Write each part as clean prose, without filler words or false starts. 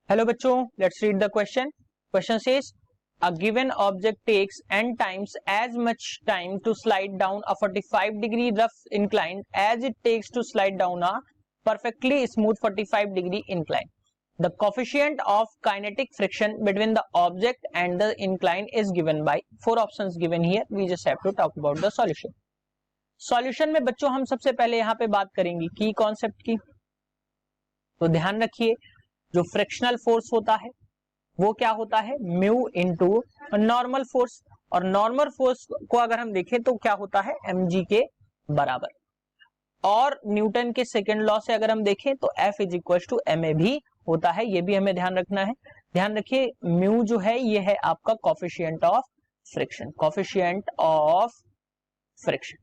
Hello बच्चों, let's read the question. Question says a given object takes n times as much time to slide down a 45-degree rough incline as it takes to slide down a perfectly smooth 45-degree incline. The coefficient of kinetic friction between the object and the incline is given by four options given here. We just have to talk about the solution. Solution में बच्चों हम सबसे पहले यहाँ पे बात करेंगे की कॉन्सेप्ट की. तो ध्यान रखिए, जो फ्रिक्शनल फोर्स होता है वो क्या होता है, म्यू इनटू नॉर्मल फोर्स. और नॉर्मल फोर्स को अगर हम देखें तो क्या होता है, mg के बराबर. और न्यूटन के सेकेंड लॉ से अगर हम देखें तो F is equal to ma भी होता है. ये भी हमें ध्यान रखना है. ध्यान रखिए, म्यू जो है ये है आपका coefficient of friction, coefficient of friction.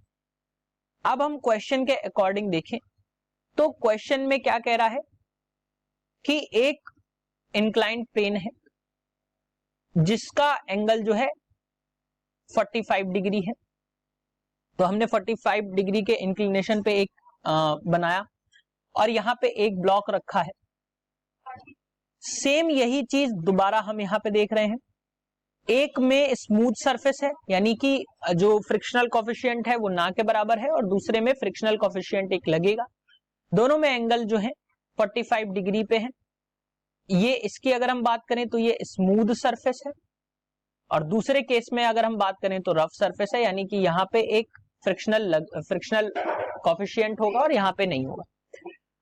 अब हम क्वेश्चन के अकॉर्डिंग देखें तो क्वेश्चन में क्या कह रहा है कि एक इंक्लाइंड प्लेन है जिसका एंगल जो है 45 डिग्री है. तो हमने 45 डिग्री के इंक्लिनेशन पे एक बनाया और यहां पे एक ब्लॉक रखा है. सेम यही चीज दोबारा हम यहां पे देख रहे हैं. एक में स्मूथ सरफेस है, यानी कि जो फ्रिक्शनल कोफिशिएंट है वो ना के बराबर है, और दूसरे में फ्रिक्शनल कोफिशिएंट एक लगेगा. दोनों में एंगल जो है 45 डिग्री पे है. ये इसकी अगर हम बात करें तो ये स्मूथ सरफेस है, और दूसरे केस में अगर हम बात करें तो रफ सरफेस है, यानी कि यहाँ पे एक फ्रिक्शनल कोफिशिएंट होगा और यहाँ पे नहीं होगा.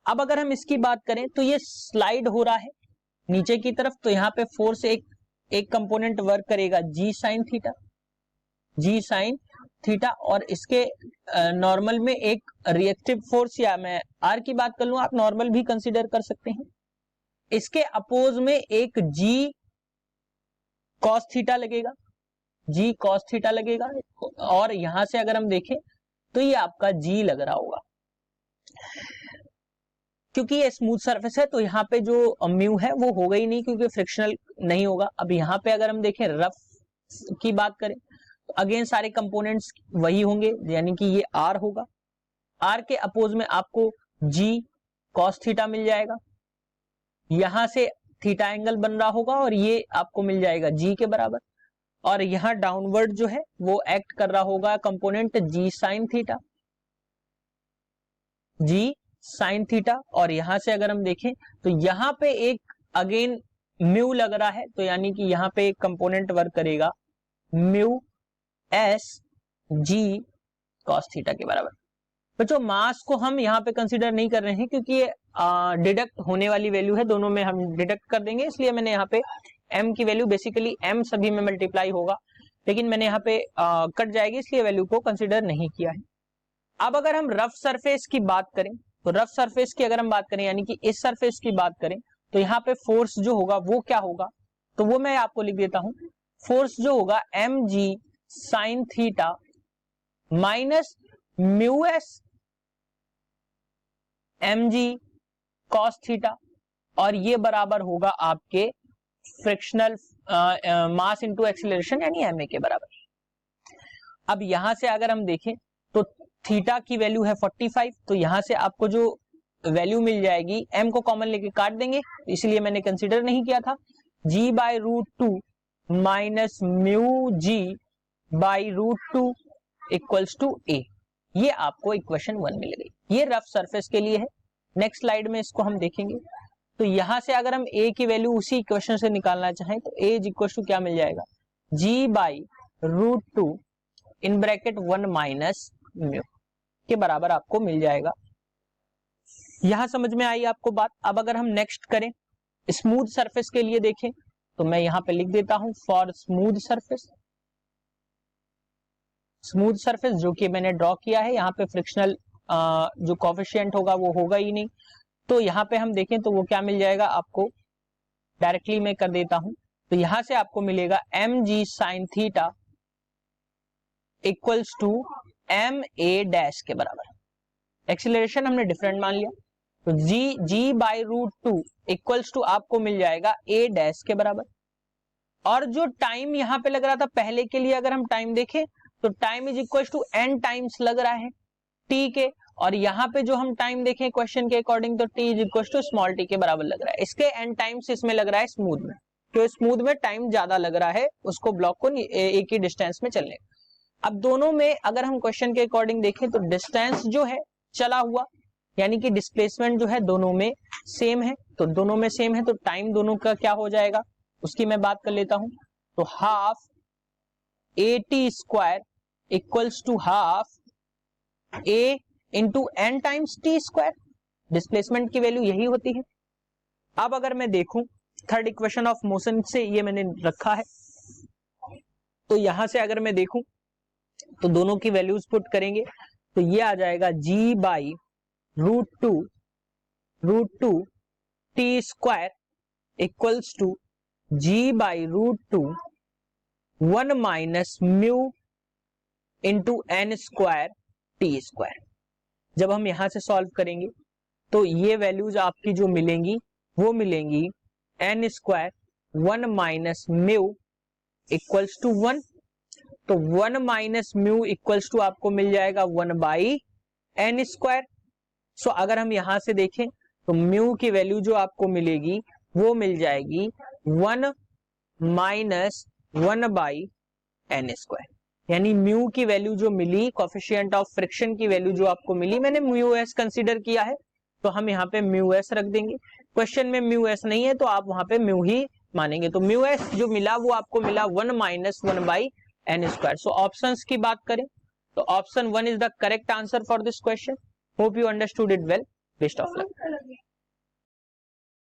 अब अगर हम इसकी बात करें तो ये स्लाइड हो रहा है नीचे की तरफ, तो यहाँ पे फोर्स एक कंपोनेंट वर्क करेगा जी साइन थीटा, और इसके नॉर्मल में एक रिएक्टिव फोर्स, या मैं आर की बात कर लूं, आप नॉर्मल भी कंसीडर कर सकते हैं. इसके अपोज में एक जी कॉस थीटा लगेगा, और यहां से अगर हम देखें तो ये आपका जी लग रहा होगा. क्योंकि ये स्मूथ सरफेस है तो यहाँ पे जो म्यू है वो होगा ही नहीं, क्योंकि फ्रिक्शनल नहीं होगा. अब यहाँ पे अगर हम देखें रफ की बात करें तो अगेन सारे कंपोनेंट्स वही होंगे, यानी कि ये आर होगा. आर के अपोज में आपको जी कॉस थीटा मिल जाएगा. यहां से थीटा एंगल बन रहा होगा और ये आपको मिल जाएगा जी के बराबर. और यहां डाउनवर्ड जो है वो एक्ट कर रहा होगा कंपोनेंट जी साइन थीटा. और यहां से अगर हम देखें तो यहां पे एक अगेन म्यू लग रहा है, तो यानी कि यहां पे एक कंपोनेंट वर्क करेगा mu S G cos theta के बराबर. बच्चों मास को हम यहाँ पे कंसीडर नहीं कर रहे हैं, क्योंकि ये डिडक्ट होने वाली वैल्यू है, दोनों में हम डिडक्ट कर देंगे, इसलिए मैंने यहाँ पे m की वैल्यू, बेसिकली m सभी में मल्टीप्लाई होगा, लेकिन मैंने यहाँ पे कट जाएगी इसलिए वैल्यू को कंसीडर नहीं किया है. अब अगर हम रफ सरफेस की बात करें तो रफ सरफेस की अगर हम बात करें, यानी कि इस सरफेस की बात करें, तो यहाँ पे फोर्स जो होगा वो क्या होगा, तो वो मैं आपको लिख देता हूं. फोर्स जो होगा mg sine theta minus mu S mg cos theta, और ये बराबर होगा आपके फ्रिक्शनल मास इनटू एक्सीलरेशन, यानी ma के बराबर. अब यहां से अगर हम देखें तो थीटा की वैल्यू है 45, तो यहां से आपको जो वैल्यू मिल जाएगी, m को कॉमन लेके काट देंगे, इसलिए मैंने कंसीडर नहीं किया था. g by root two minus mu g by root two equals to a. ये आपको इक्वेशन 1 मिल गई. ये रफ सरफेस के लिए है. नेक्स्ट स्लाइड में इसको हम देखेंगे. तो यहां से अगर हम a की वैल्यू उसी इक्वेशन से निकालना चाहें तो a इज इक्वल टू क्या मिल जाएगा, g by root two in bracket 1 minus mu के बराबर आपको मिल जाएगा. यहां समझ में आई आपको बात. अब अगर हम नेक्स्ट करें स्मूथ सरफेस के लिए देखें तो मैं यहां पे लिख देता हूं फॉर स्मूथ सरफेस जो कि मैंने ड्रॉ किया है. यहाँ पे फ्रिक्शनल जो कोफिशिएंट होगा वो होगा ही नहीं, तो यहाँ पे हम देखें तो वो क्या मिल जाएगा आपको, डायरेक्टली मैं कर देता हूं. तो यहां से आपको मिलेगा mg sine theta equals to ma dash के बराबर. एक्सीलरेशन हमने डिफरेंट मान लिया, तो g by root two equals to आपको मिल जाएगा a डैश के बराबर. और जो टाइम यहाँ पे लग रहा था पहले के लिए अगर हम टाइम देखें तो time is equal to n times लग रहा है t के, और यहाँ पे जो हम टाइम देखें क्वेश्चन के अकॉर्डिंग तो t is equal to small t के बराबर लग रहा है। इसके एन टाइम्स इसमें लग रहा है स्मूथ में, तो स्मूथ में टाइम ज्यादा लग रहा है उसको ब्लॉक को एक ही डिस्टेंस में चलने। अब दोनों में अगर हम क्वेश्चन के अकॉर्डिंग देखें तो डिस्टेंस जो है चला हुआ यानी कि डिस्प्लेसमेंट जो है दोनों में सेम है, तो दोनों में सेम है तो टाइम दोनों का क्या हो जाएगा उसकी मैं बात कर लेता हूं। तो half a t square equals to half a into n times t square. Displacement की वैल्यू यही होती है। अब अगर मैं देखूं थर्ड इक्वेशन ऑफ मोशन से ये मैंने रखा है, तो यहां से अगर मैं देखूं तो दोनों की वैल्यूज पुट करेंगे तो ये आ जाएगा g by root two t square equals to g by root 1 minus mu into n square t square. जब हम यहां से सॉल्व करेंगे तो ये वैल्यूज आपकी जो मिलेंगी वो मिलेंगी n square 1 minus mu equals to 1, तो 1 माइनस म्यू इक्वल्स टू आपको मिल जाएगा 1 बाई एन स्क्वायर। सो अगर हम यहां से देखें तो म्यू की वैल्यू जो आपको मिलेगी वो मिल जाएगी 1 माइनस 1 बाई एन स्क्वायर, यानी म्यू की वैल्यू जो मिली कोफिशिएंट ऑफ फ्रिक्शन की वैल्यू जो आपको मिली मैंने म्यू एस कंसीडर किया है तो हम यहाँ पे म्यू एस रख देंगे। क्वेश्चन में म्यू एस नहीं है तो आप वहां पे म्यू ही मानेंगे, तो म्यू एस जो मिला वो आपको मिला 1 minus 1 by n square. So options की बात करें तो option 1 is the correct answer for this question. Hope you understood it well. Best of luck.